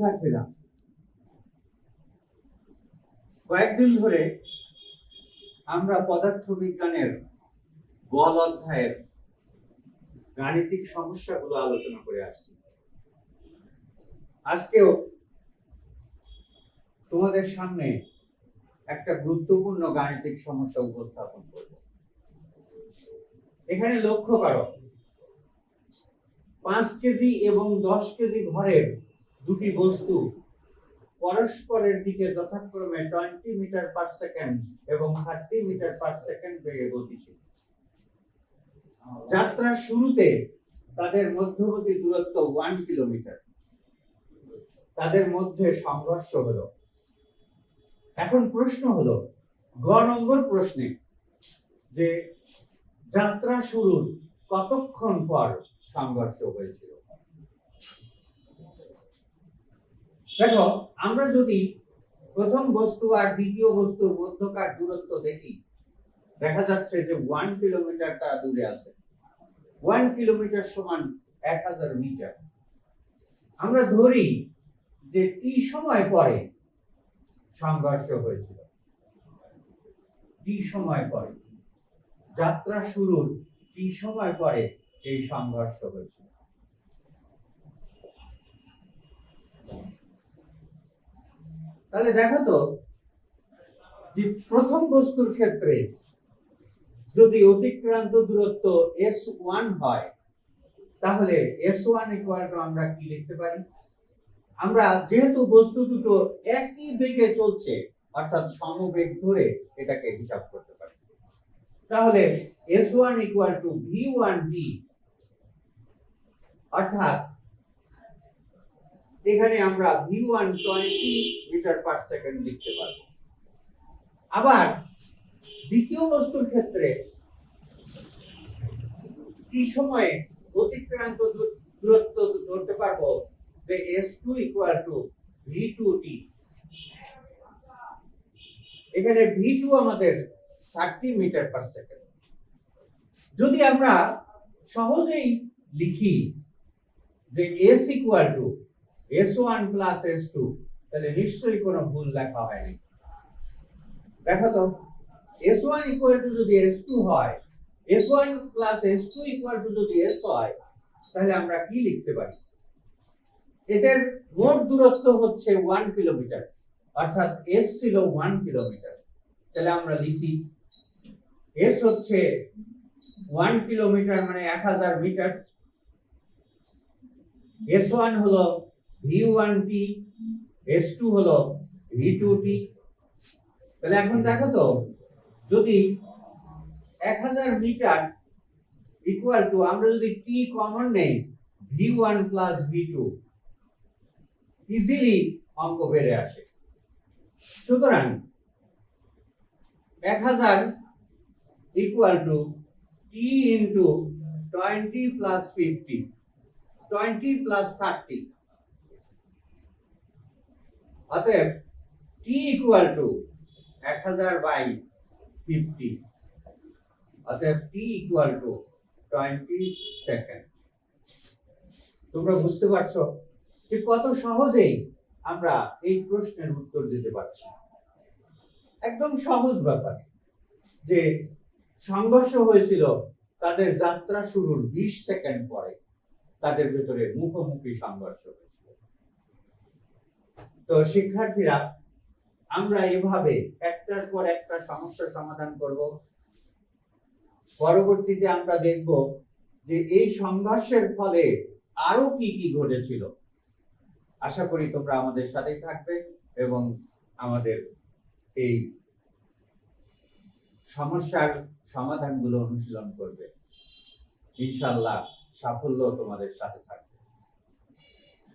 শিক্ষার্থীরা, কয়েকদিন ধরে আমরা পদার্থবিজ্ঞানের বল অধ্যায়ের গাণিতিক সমস্যাগুলো আলোচনা করে আসছি। আজকেও তোমাদের সামনে একটা গুরুত্বপূর্ণ গাণিতিক সমস্যা উপস্থাপন করব। এখানে লক্ষ্য করো, 5 কেজি এবং 10 কেজি ভরের দুটি বস্তু পরস্পরের দিকে যথাক্রমে 20 মিটার পার সেকেন্ড এবং 30 মিটার পার সেকেন্ড বেগে গতিশীল। যাত্রার শুরুতে তাদের মধ্যবর্তী দূরত্ব 1 কিলোমিটার। তাদের মধ্যে সংঘর্ষ হলো। এখন প্রশ্ন হলো, গ নম্বর প্রশ্নে, যে যাত্রা শুরুর কতক্ষণ পর সংঘর্ষ হয়েছিল। দেখো, আমরা যদি প্রথম বস্তু আর দ্বিতীয় বস্তুর মধ্যকার দূরত্ব দেখি, দেখা যাচ্ছে যে 1 কিলোমিটার তারা দূরে আছে। 1 কিলোমিটার সমান 1000 মিটার। আমরা ধরি যে টি সময় পরে সংঘর্ষ হয়েছিল। টি সময় পরে, যাত্রা শুরুর টি সময় পরে এই সংঘর্ষ হয়েছিল। তাহলে দেখো তো, যে প্রথম বস্তুর ক্ষেত্রে যদি অতিক্রান্ত দূরত্ব s1 হয়, তাহলে s1 ইকুয়াল টু আমরা কি লিখতে পারি? আমরা যেহেতু বস্তু দুটো একই বেগে চলছে, অর্থাৎ সমবেগ ধরে এটাকে হিসাব করতে পারি। তাহলে s1 ইকুয়াল টু v1d, অর্থাৎ এখানে আমরা v1 20 মিটার পার সেকেন্ড লিখতে পারবো। আবার দ্বিতীয় বস্তুর ক্ষেত্রে কি সময়ে অতিক্রান্ত দূরত্ব ধরতে পারবো যে s2 ইকুয়াল টু v2d। এখানে v2 আমাদের 30 মিটার পার সেকেন্ড। যদি আমরা সহজেই লিখি যে s equal to s1 plus s2, তাহলে নিশ্চয়ই কোনো ভুল লেখা হয়নি। দেখো তো, s1 ইকুয়াল টু যদি s2 হয়, s1 plus s2 equal to যদি s হয়, তাহলে আমরা কি লিখতে পারি? এদের মোট দূরত্ব হচ্ছে 1 কিলোমিটার, অর্থাৎ s ছিল 1 কিলোমিটার। তাহলে আমরা লিখি s হচ্ছে 1 কিলোমিটার মানে 1000 মিটার। s1 হলো v1t, s2 হলো v2t। তাহলে এখন দেখো তো, যদি 1000 মিটার ইকুয়াল টু, আমরা যদি t কমন নেই, v1 প্লাস v2, ইজিলি অঙ্ক বেড়ে আসে। সুতরাং 1000 equal to t into 20 plus 50, 20 plus 30। অতএব t ইকুয়াল টু 1000 বাই 50, অতএব t ইকুয়াল টু 20 সেকেন্ড। তোমরা বুঝতে পারছো যে কত সহজেই আমরা এই প্রশ্নের উত্তর দিতে পারছি। একদম সহজ ব্যাপার, যে সংঘর্ষ হয়েছিল তাদের যাত্রা শুরুর 20 সেকেন্ড পরে, তাদের ভেতরে মুখোমুখি সংঘর্ষ হয়েছিল। তো শিক্ষার্থীরা, আমরা এভাবে একটার পর একটা সমস্যা সমাধান করব। পরবর্তীতে আমরা দেখব যে এই সংঘর্ষের ফলে আরো কি কি ঘটেছিল। আশা করি তোমরা আমাদের সাথেই থাকবে এবং আমাদের এই সমস্যার সমাধানগুলো অনুশীলন করবে। ইনশাআল্লাহ সাফল্য তোমাদের সাথে থাকবে।